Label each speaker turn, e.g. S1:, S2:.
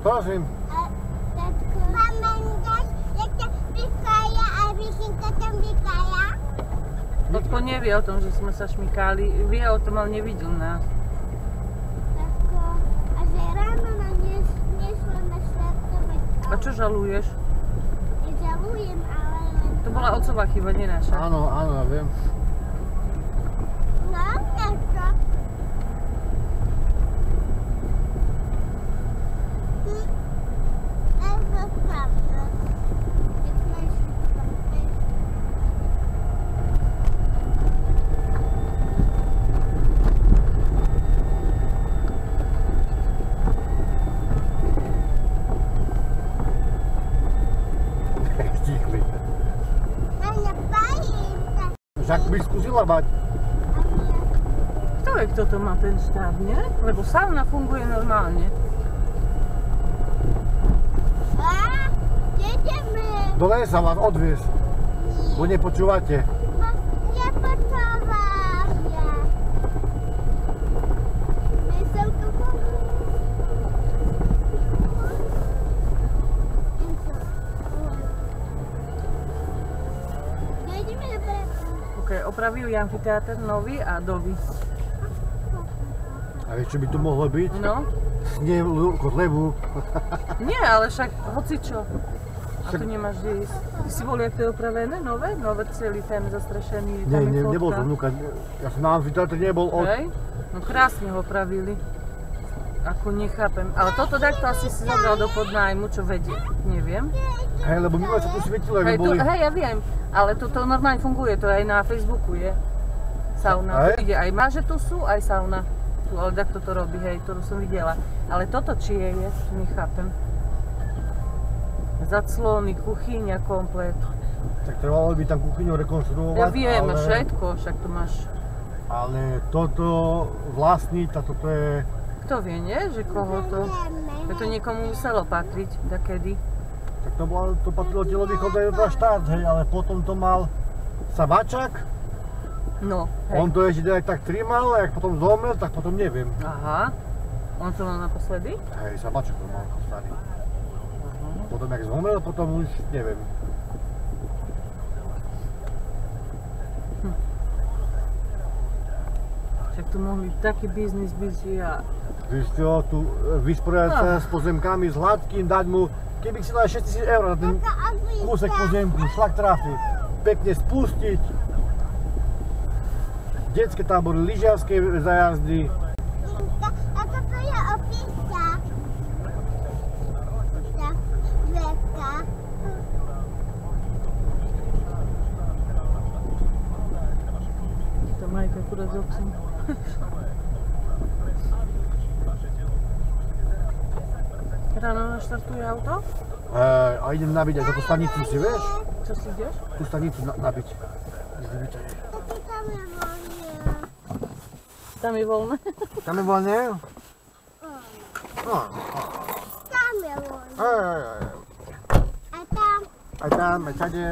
S1: prosím.
S2: Pamiętasz, jak ta Mikołaja a Wisienka tam Mikołaja?
S3: Otko nevie o tom, že sme sa šmykali. Vie o tom, ale nevidel nás.
S2: A že ráno na nešlo na štartovať.
S3: A čo žaluješ?
S2: Nežalujem, ale len...
S3: To bola otcová chyba, nie naša.
S1: Áno, áno, ja viem.
S2: No, to. To prawda. Jak najszybciej.
S1: Tichli.
S2: Ale fajnie.
S1: Však by skúsila mať.
S3: Kto je, kto to má ten štáb, nie? Lebo sauna funguje normálne.
S2: A, jedeme.
S1: Do lesa vás odviez, bo nepočúvate.
S2: Nepočúvam ja. My som tu
S3: Ok, opravili amfiteáter nový a Dolby.
S1: A vieš, čo by tu mohlo byť?
S3: No,
S1: Snehu, kotlebu.
S3: nie, ale však hocičo. A tu nemáš kde ísť. Ty si bol, jak to je opravené? Nové? Nové celý ten zastrešený, tam je fotka.
S1: Nebol som vnúka. Ja som na amfiteátre nebol od...
S3: Hej? No krásne ho opravili. Ako nechápem. Ale toto takto asi si zobral do podnájmu, čo vedie. Neviem.
S1: Hej, lebo minule sa tu svietilo,
S3: Hej,
S1: aby boli...
S3: hej, ja viem. Ale toto normálne funguje, to aj na Facebooku je. Sauna. Tu ide aj máže tu sú, aj sauna. Tu, ale takto to robí, hej, to som videla. Ale toto či je, to nechápem. Zaclony, kuchyňa komplet.
S1: Tak trebalo by tam kuchyňu rekonštruovať,
S3: Ja viem,
S1: ale...
S3: všetko, však to máš.
S1: Ale toto vlastniť, a toto je...
S3: Kto vie, nie? Že koho to... Že to niekomu muselo patriť, dakedy.
S1: Tak to patrilo telovýchovnej na štát, hej, ale potom to mal Savačák.
S3: No, hej.
S1: On to ešte tak trimal, a jak potom zomrel, tak potom neviem.
S3: Aha. On to mal naposledy?
S1: Hej, Savačák to mal starý. Potom jak zomrel, potom už neviem.
S3: Však tu mohli taký biznis byť a...
S1: Víš čo, tu vysporiadať sa s pozemkami, s Hladkým, dať mu, keby si dal 6 000 eur na ten kúsek pozemku, šlak trafi, pekne spustiť. Detské tábory, lyžiarske zajazdy.
S2: A toto je opíska. Tak, veka.
S3: To Majka akurát s otcom. Ráno naštartuje auto?
S1: A idem nabiť aj za tú stanicu, si vieš?
S3: Čo si ideš?
S1: Tú stanicu nabiť.
S2: Toto tam je voľne.
S3: Tam je voľné.
S1: Tam je voľne? No.
S2: Tam je voľne.
S1: Aj tam, aj tade.